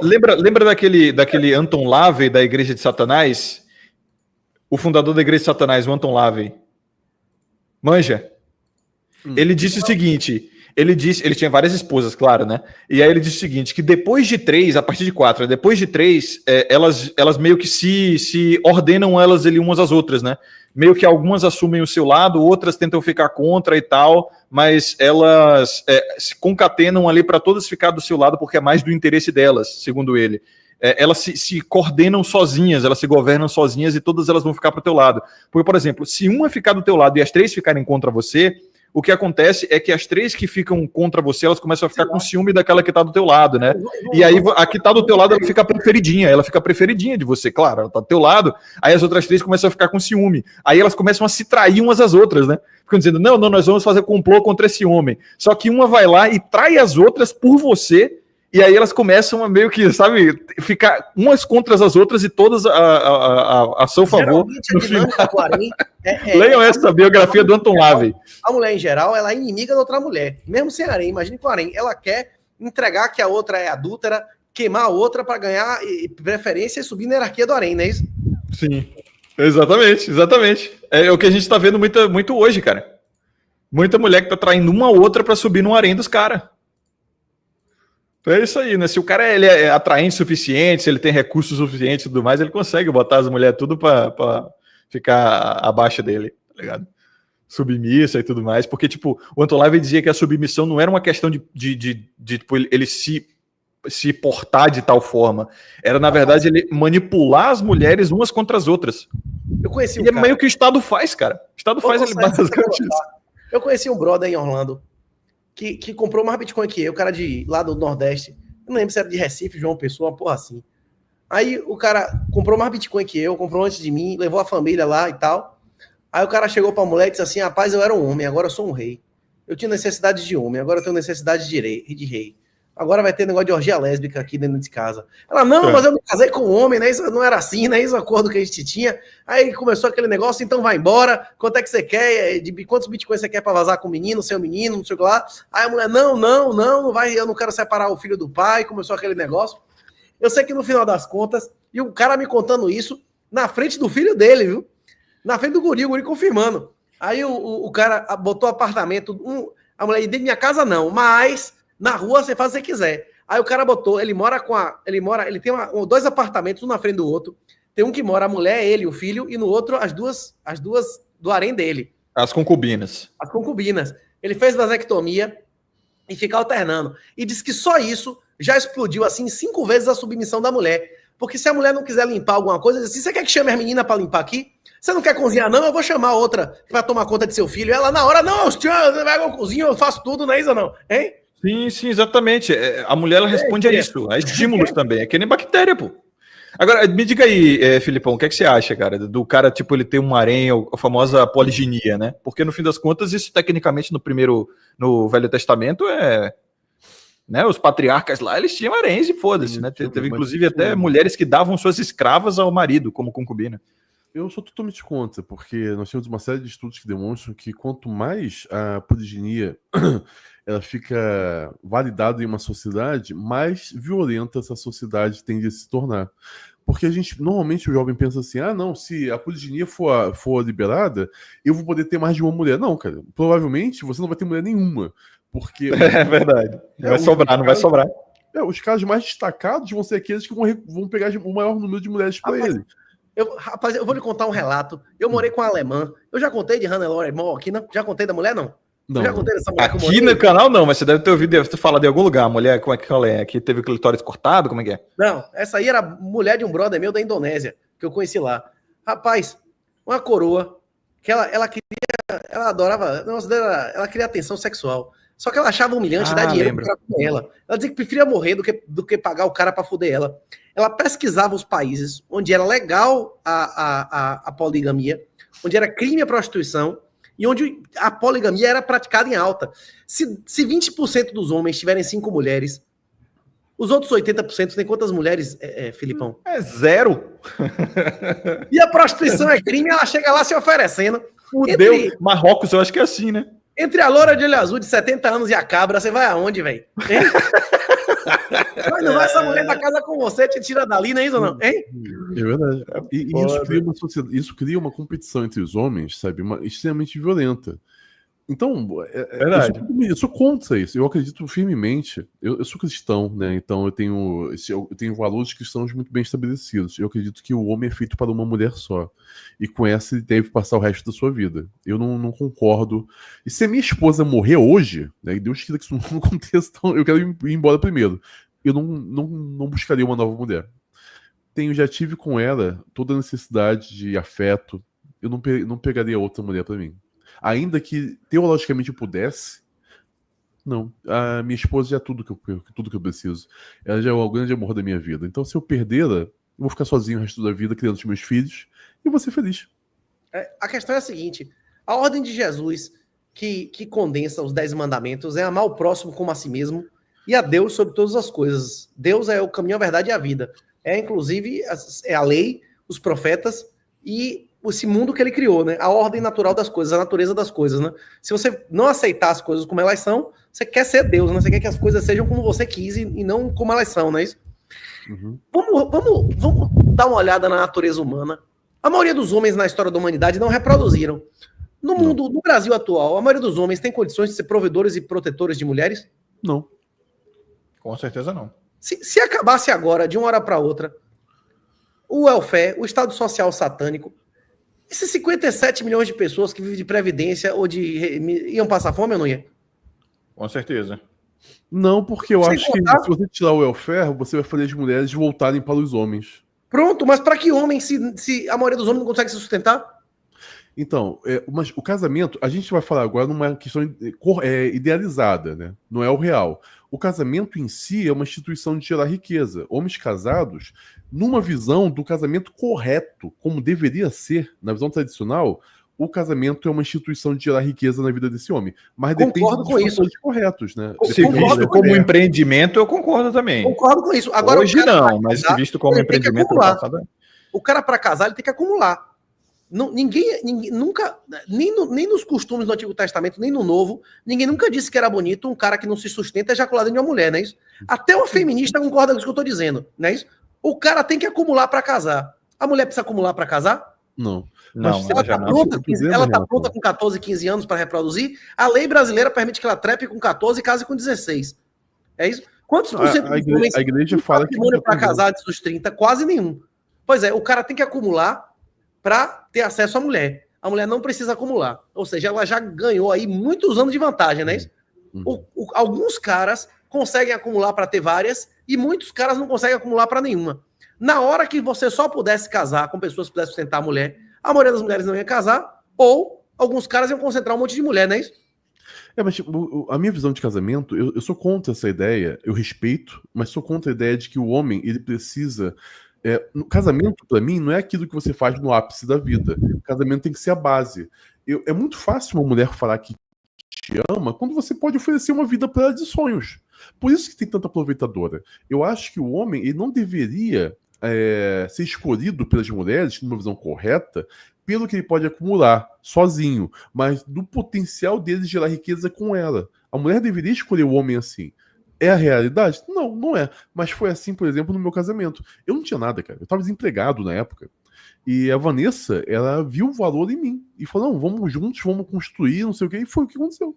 Lembra daquele Anton LaVey da Igreja de Satanás? O fundador da Igreja de Satanás, o Anton LaVey. Manja? Ele disse o seguinte... Ele tinha várias esposas, claro, né? E aí ele disse o seguinte, que depois de 3, a partir de 4, depois de 3, elas meio que se ordenam elas ali umas às outras, né? Meio que algumas assumem o seu lado, outras tentam ficar contra e tal, mas elas se concatenam ali para todas ficar do seu lado porque é mais do interesse delas, segundo ele. Elas se coordenam sozinhas, elas se governam sozinhas e todas elas vão ficar pro teu lado. Porque, por exemplo, se uma ficar do teu lado e as 3 ficarem contra você... O que acontece é que as 3 que ficam contra você, elas começam a ficar com ciúme daquela que tá do teu lado, né? E aí a que tá do teu lado, ela fica preferidinha de você, claro, ela tá do teu lado, aí as outras 3 começam a ficar com ciúme. Aí elas começam a se trair umas às outras, né? Ficam dizendo, não, nós vamos fazer complô contra esse homem. Só que uma vai lá e trai as outras por você, e aí elas começam a meio que, sabe, ficar umas contra as outras e todas a seu favor. No final. Leiam essa biografia do Anton LaVey. A mulher, em geral, ela é inimiga da outra mulher. Mesmo sem harém, imagine com harém. Ela quer entregar que a outra é adúltera, queimar a outra para ganhar preferência e subir na hierarquia do harém, não é isso? Sim, exatamente. É o que a gente tá vendo muito hoje, cara. Muita mulher que tá traindo uma outra para subir no harém dos caras. Então é isso aí, né? Se o cara ele é atraente o suficiente, se ele tem recursos suficientes e tudo mais, ele consegue botar as mulheres tudo pra ficar abaixo dele, tá ligado? Submissa e tudo mais. Porque, tipo, o Anton LaVey dizia que a submissão não era uma questão de tipo, ele se portar de tal forma. Era, na verdade, ele manipular as mulheres umas contra as outras. Eu conheci um cara. É meio que o Estado faz, cara. O Estado faz ele basicamente isso. Eu conheci um brother em Orlando que comprou mais Bitcoin que eu, o cara de lá do Nordeste. Eu não lembro se era de Recife, João Pessoa, uma porra assim. Aí o cara comprou mais Bitcoin que eu, comprou antes de mim, levou a família lá e tal. Aí o cara chegou pra mulher e disse assim, rapaz, eu era um homem, agora eu sou um rei. Eu tinha necessidade de homem, agora eu tenho necessidade de rei. Agora vai ter negócio de orgia lésbica aqui dentro de casa. Ela, não, mas eu me casei com um homem, né? Isso não era assim, né? Isso é o acordo que a gente tinha. Aí começou aquele negócio, então vai embora. Quanto é que você quer? Quantos bitcoins você quer pra vazar com o menino, seu menino, não sei o que lá? Aí a mulher, não vai, eu não quero separar o filho do pai. Começou aquele negócio. Eu sei que no final das contas, e o cara me contando isso na frente do filho dele, viu? Na frente do guri, o guri confirmando. Aí o cara botou apartamento, a mulher, dentro da minha casa não, mas na rua você faz o que você quiser. Aí o cara botou, ele tem 2 apartamentos, um na frente do outro. Tem um que mora a mulher, ele, o filho, e no outro as duas do harém dele. As concubinas. As concubinas. Ele fez vasectomia e fica alternando. E disse que só isso já explodiu assim 5 vezes a submissão da mulher. Porque se a mulher não quiser limpar alguma coisa, diz assim, você quer que chame as meninas para limpar aqui? Você não quer cozinhar, não? Eu vou chamar outra para tomar conta de seu filho. Ela na hora, não, você vai ao cozinho, eu faço tudo, não é isso ou não? Hein? Sim, exatamente. A mulher ela responde a isso, a estímulos também. É que nem bactéria, pô. Agora, me diga aí, Filipão, o que é que você acha, cara, do cara, tipo, ele ter um harém, a famosa poliginia, né? Porque, no fim das contas, isso, tecnicamente, no Velho Testamento, né, os patriarcas lá, eles tinham haréns e foda-se, né? Teve, inclusive, até mulheres que davam suas escravas ao marido, como concubina. Eu sou totalmente contra, porque nós temos uma série de estudos que demonstram que quanto mais a poliginia ela fica validada em uma sociedade, mais violenta essa sociedade tende a se tornar. Porque normalmente o jovem pensa assim, não, se a poliginia for liberada, eu vou poder ter mais de uma mulher. Não, cara, provavelmente você não vai ter mulher nenhuma. Porque é verdade. Não vai sobrar. Os casos mais destacados vão ser aqueles que vão pegar o maior número de mulheres para ele. Rapaz, eu vou lhe contar um relato. Eu morei com uma alemã. Eu já contei de Hannelore Moll aqui, não? Já contei da mulher, não? Não. Eu já contei dessa mulher aqui que eu morei. No canal, não, mas você deve ter ouvido, deve ter falado em algum lugar. A mulher, como é que ela é? Aqui teve o clitóris cortado? Como é que é? Não, essa aí era mulher de um brother meu da Indonésia, que eu conheci lá. Rapaz, uma coroa, que ela queria, ela adorava, ela queria atenção sexual. Só que ela achava humilhante dar dinheiro pro cara comer ela. Ela dizia que preferia morrer do que pagar o cara para foder ela. Ela pesquisava os países onde era legal a poligamia, onde era crime a prostituição e onde a poligamia era praticada em alta. Se 20% dos homens tiverem 5 mulheres, os outros 80% tem quantas mulheres, Filipão? É 0. E a prostituição é crime, ela chega lá se oferecendo. Fudeu. Marrocos, eu acho que é assim, né? Entre a loura de olho azul de 70 anos e a cabra, você vai aonde, velho? Mas não vai essa mulher da casa com você, te tira dali, não é isso ou não? Hein? É verdade. E isso cria uma competição entre os homens, sabe? Extremamente violenta. Então, Verdade. eu sou contra isso. Eu acredito firmemente. Eu sou cristão, né? Então eu tenho valores cristãos muito bem estabelecidos. Eu acredito que o homem é feito para uma mulher só. E com essa ele deve passar o resto da sua vida. Eu não concordo. E se a minha esposa morrer hoje, né? E Deus queira que isso não aconteça, então eu quero ir embora primeiro. Eu não buscaria uma nova mulher. Já tive com ela toda a necessidade de afeto. Eu não pegaria outra mulher para mim. Ainda que teologicamente eu pudesse, não. A minha esposa já é tudo que eu preciso. Ela já é o grande amor da minha vida. Então, se eu perdê-la, eu vou ficar sozinho o resto da vida, criando os meus filhos, e vou ser feliz. A questão é a seguinte: a ordem de Jesus, que condensa os 10 mandamentos, é amar o próximo como a si mesmo e a Deus sobre todas as coisas. Deus é o caminho, a verdade e a vida. É, inclusive, a lei, os profetas e esse mundo que ele criou, né? A ordem natural das coisas, a natureza das coisas, né? Se você não aceitar as coisas como elas são, você quer ser Deus, né? Você quer que as coisas sejam como você quis e não como elas são, não é isso? Uhum. Vamos dar uma olhada na natureza humana. A maioria dos homens na história da humanidade não reproduziram. No mundo, no Brasil atual, a maioria dos homens tem condições de ser provedores e protetores de mulheres? Não. Com certeza não. Se acabasse agora, de uma hora para outra, o welfare, o Estado Social satânico, esses 57 milhões de pessoas que vivem de previdência ou iam passar fome ou não ia? Com certeza. Não, porque eu Sem acho contar- que se você tirar o welfare, você vai fazer as mulheres voltarem para os homens. Pronto, mas para que homem, se a maioria dos homens não consegue se sustentar? Então, mas o casamento, a gente vai falar agora numa questão idealizada, né? Não é o real. O casamento em si é uma instituição de gerar riqueza. Homens casados, numa visão do casamento correto, como deveria ser, na visão tradicional, o casamento é uma instituição de gerar riqueza na vida desse homem. Mas Concordo com isso. fatores corretos, né? Se Concordo visto com como ele. empreendimento, eu concordo também. Concordo com isso. Agora, Hoje o cara pra não, mas se casar, visto como ele tem que empreendimento no acumular. passado. O cara, para casar, ele tem que acumular. Ninguém nunca, nem nos costumes do Antigo Testamento, nem no Novo, ninguém nunca disse que era bonito um cara que não se sustenta ejacular dentro de uma mulher, não é isso? Até uma feminista concorda com isso que eu tô dizendo, não é isso? O cara tem que acumular para casar. A mulher precisa acumular para casar? Não. Não, Mas Ela já tá não. pronta, ela tá Renato. pronta com 14, 15 anos para reproduzir? A lei brasileira permite que ela trepe com 14 e case com 16. É isso? Quantos por cento dos homens A igreja têm fala que patrimônio para casar antes dos 30? Quase nenhum. Pois é, o cara tem que acumular para ter acesso à mulher. A mulher não precisa acumular. Ou seja, ela já ganhou aí muitos anos de vantagem, não é isso? Alguns caras conseguem acumular para ter várias e muitos caras não conseguem acumular para nenhuma. Na hora que você só pudesse casar com pessoas que pudessem sustentar a mulher, a maioria das mulheres não ia casar, ou alguns caras iam concentrar um monte de mulher, não é isso? Mas tipo, a minha visão de casamento, eu sou contra essa ideia, eu respeito, mas sou contra a ideia de que o homem, ele precisa... no casamento, para mim, não é aquilo que você faz no ápice da vida. O casamento tem que ser a base. É muito fácil uma mulher falar que te ama quando você pode oferecer uma vida para ela de sonhos. Por isso que tem tanta aproveitadora. Eu acho que o homem, ele não deveria ser escolhido pelas mulheres, numa visão correta, pelo que ele pode acumular sozinho, mas do potencial dele de gerar riqueza com ela. A mulher deveria escolher o homem assim. É a realidade? Não, não é. Mas foi assim, por exemplo, no meu casamento. Eu não tinha nada, cara. Eu estava desempregado na época. E a Vanessa, ela viu o valor em mim. E falou, não, vamos juntos, vamos construir, não sei o quê. E foi o que aconteceu.